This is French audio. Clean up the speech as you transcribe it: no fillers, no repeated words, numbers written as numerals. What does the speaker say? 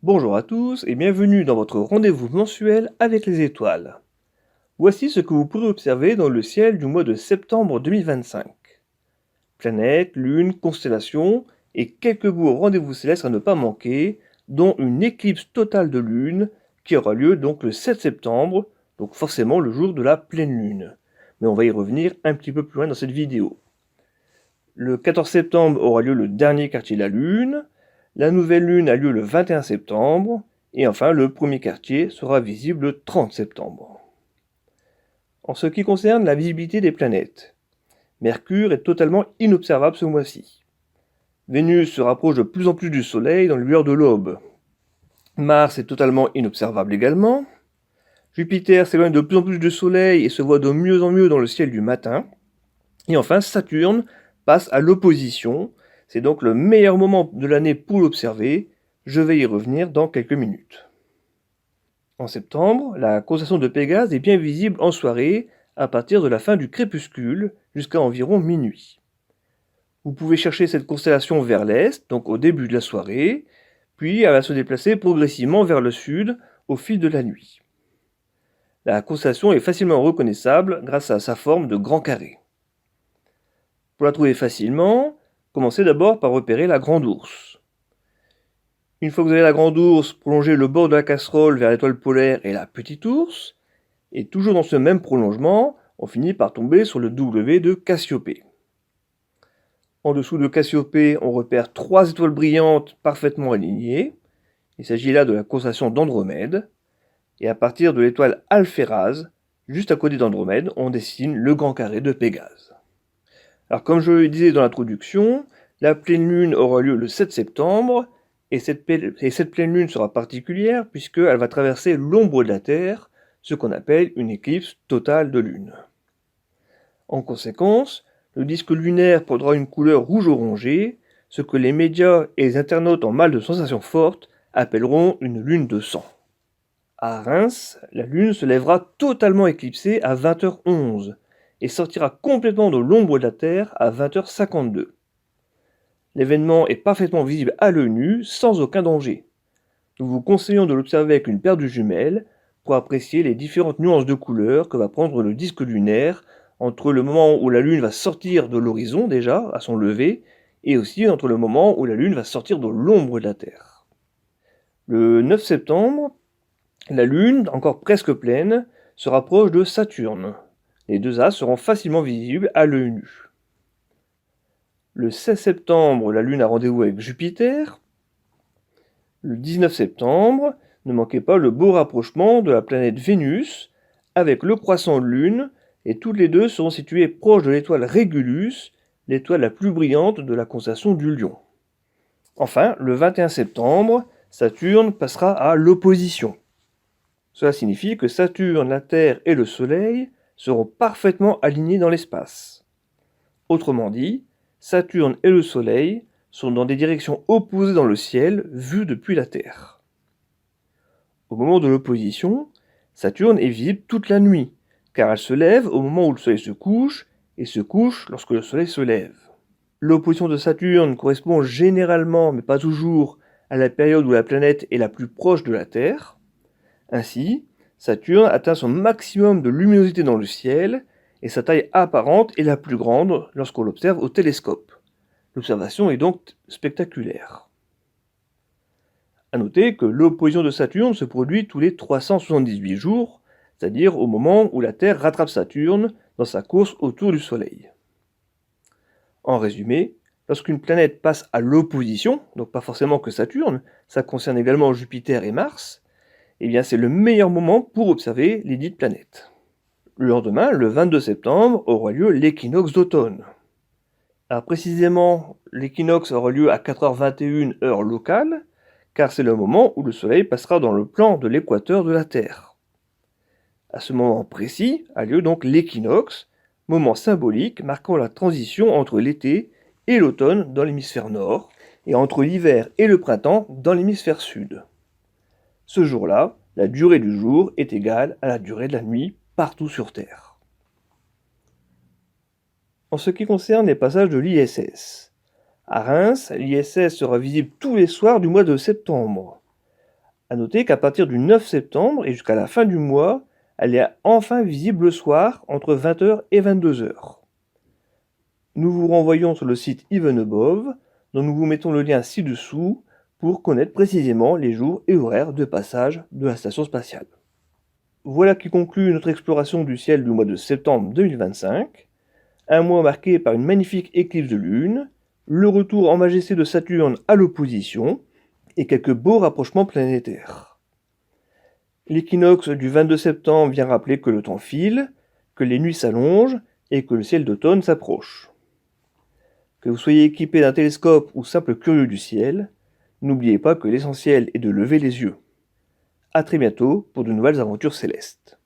Bonjour à tous et bienvenue dans votre rendez-vous mensuel avec les étoiles. Voici ce que vous pourrez observer dans le ciel du mois de septembre 2025. Planètes, lunes, constellations et quelques beaux rendez-vous célestes à ne pas manquer, dont une éclipse totale de lune qui aura lieu donc le 7 septembre, donc forcément le jour de la pleine lune. Mais on va y revenir un petit peu plus loin dans cette vidéo. Le 14 septembre aura lieu le dernier quartier de la Lune, la nouvelle Lune a lieu le 21 septembre, et enfin le premier quartier sera visible le 30 septembre. En ce qui concerne la visibilité des planètes, Mercure est totalement inobservable ce mois-ci. Vénus se rapproche de plus en plus du Soleil dans les lueurs de l'aube. Mars est totalement inobservable également. Jupiter s'éloigne de plus en plus du Soleil et se voit de mieux en mieux dans le ciel du matin. Et enfin, Saturne passe à l'opposition. C'est donc le meilleur moment de l'année pour l'observer. Je vais y revenir dans quelques minutes. En septembre, la constellation de Pégase est bien visible en soirée à partir de la fin du crépuscule jusqu'à environ minuit. Vous pouvez chercher cette constellation vers l'est, donc au début de la soirée, puis elle va se déplacer progressivement vers le sud au fil de la nuit. La constellation est facilement reconnaissable grâce à sa forme de grand carré. Pour la trouver facilement, commencez d'abord par repérer la grande ours. Une fois que vous avez la grande ours, prolongez le bord de la casserole vers l'étoile polaire et la petite ours, et toujours dans ce même prolongement, on finit par tomber sur le W de Cassiopée. En dessous de Cassiopée, on repère 3 étoiles brillantes parfaitement alignées. Il s'agit là de la constellation d'Andromède. Et à partir de l'étoile Alphératz, juste à côté d'Andromède, on dessine le grand carré de Pégase. Alors comme je le disais dans l'introduction, la pleine lune aura lieu le 7 septembre, et cette pleine lune sera particulière puisqu'elle va traverser l'ombre de la Terre, ce qu'on appelle une éclipse totale de lune. En conséquence, le disque lunaire prendra une couleur rouge-orangé, ce que les médias et les internautes en mal de sensations fortes appelleront une lune de sang. À Reims, la lune se lèvera totalement éclipsée à 20h11 et sortira complètement de l'ombre de la Terre à 20h52. L'événement est parfaitement visible à l'œil nu, sans aucun danger. Nous vous conseillons de l'observer avec une paire de jumelles pour apprécier les différentes nuances de couleurs que va prendre le disque lunaire entre le moment où la Lune va sortir de l'horizon déjà, à son lever, et aussi entre le moment où la Lune va sortir de l'ombre de la Terre. Le 9 septembre, la Lune, encore presque pleine, se rapproche de Saturne. Les deux astres seront facilement visibles à l'œil nu. Le 16 septembre, la Lune a rendez-vous avec Jupiter. Le 19 septembre, ne manquez pas le beau rapprochement de la planète Vénus avec le croissant de Lune, et toutes les deux seront situées proches de l'étoile Régulus, l'étoile la plus brillante de la constellation du Lion. Enfin, le 21 septembre, Saturne passera à l'opposition. Cela signifie que Saturne, la Terre et le Soleil seront parfaitement alignés dans l'espace. Autrement dit, Saturne et le Soleil sont dans des directions opposées dans le ciel, vues depuis la Terre. Au moment de l'opposition, Saturne est visible toute la nuit, car elle se lève au moment où le Soleil se couche, et se couche lorsque le Soleil se lève. L'opposition de Saturne correspond généralement, mais pas toujours, à la période où la planète est la plus proche de la Terre. Ainsi, Saturne atteint son maximum de luminosité dans le ciel, et sa taille apparente est la plus grande lorsqu'on l'observe au télescope. L'observation est donc spectaculaire. A noter que l'opposition de Saturne se produit tous les 378 jours, c'est-à-dire au moment où la Terre rattrape Saturne dans sa course autour du Soleil. En résumé, lorsqu'une planète passe à l'opposition, donc pas forcément que Saturne, ça concerne également Jupiter et Mars, eh bien c'est le meilleur moment pour observer les dites planètes. Le lendemain, le 22 septembre, aura lieu l'équinoxe d'automne. Alors précisément, l'équinoxe aura lieu à 4h21 heure locale, car c'est le moment où le Soleil passera dans le plan de l'équateur de la Terre. À ce moment précis a lieu donc l'équinoxe, moment symbolique marquant la transition entre l'été et l'automne dans l'hémisphère nord, et entre l'hiver et le printemps dans l'hémisphère sud. Ce jour-là, la durée du jour est égale à la durée de la nuit partout sur Terre. En ce qui concerne les passages de l'ISS, à Reims, l'ISS sera visible tous les soirs du mois de septembre. À noter qu'à partir du 9 septembre et jusqu'à la fin du mois, elle est enfin visible le soir entre 20h et 22h. Nous vous renvoyons sur le site Even Above, dont nous vous mettons le lien ci-dessous pour connaître précisément les jours et horaires de passage de la station spatiale. Voilà qui conclut notre exploration du ciel du mois de septembre 2025, un mois marqué par une magnifique éclipse de lune, le retour en majesté de Saturne à l'opposition et quelques beaux rapprochements planétaires. L'équinoxe du 22 septembre vient rappeler que le temps file, que les nuits s'allongent et que le ciel d'automne s'approche. Que vous soyez équipé d'un télescope ou simple curieux du ciel, n'oubliez pas que l'essentiel est de lever les yeux. À très bientôt pour de nouvelles aventures célestes.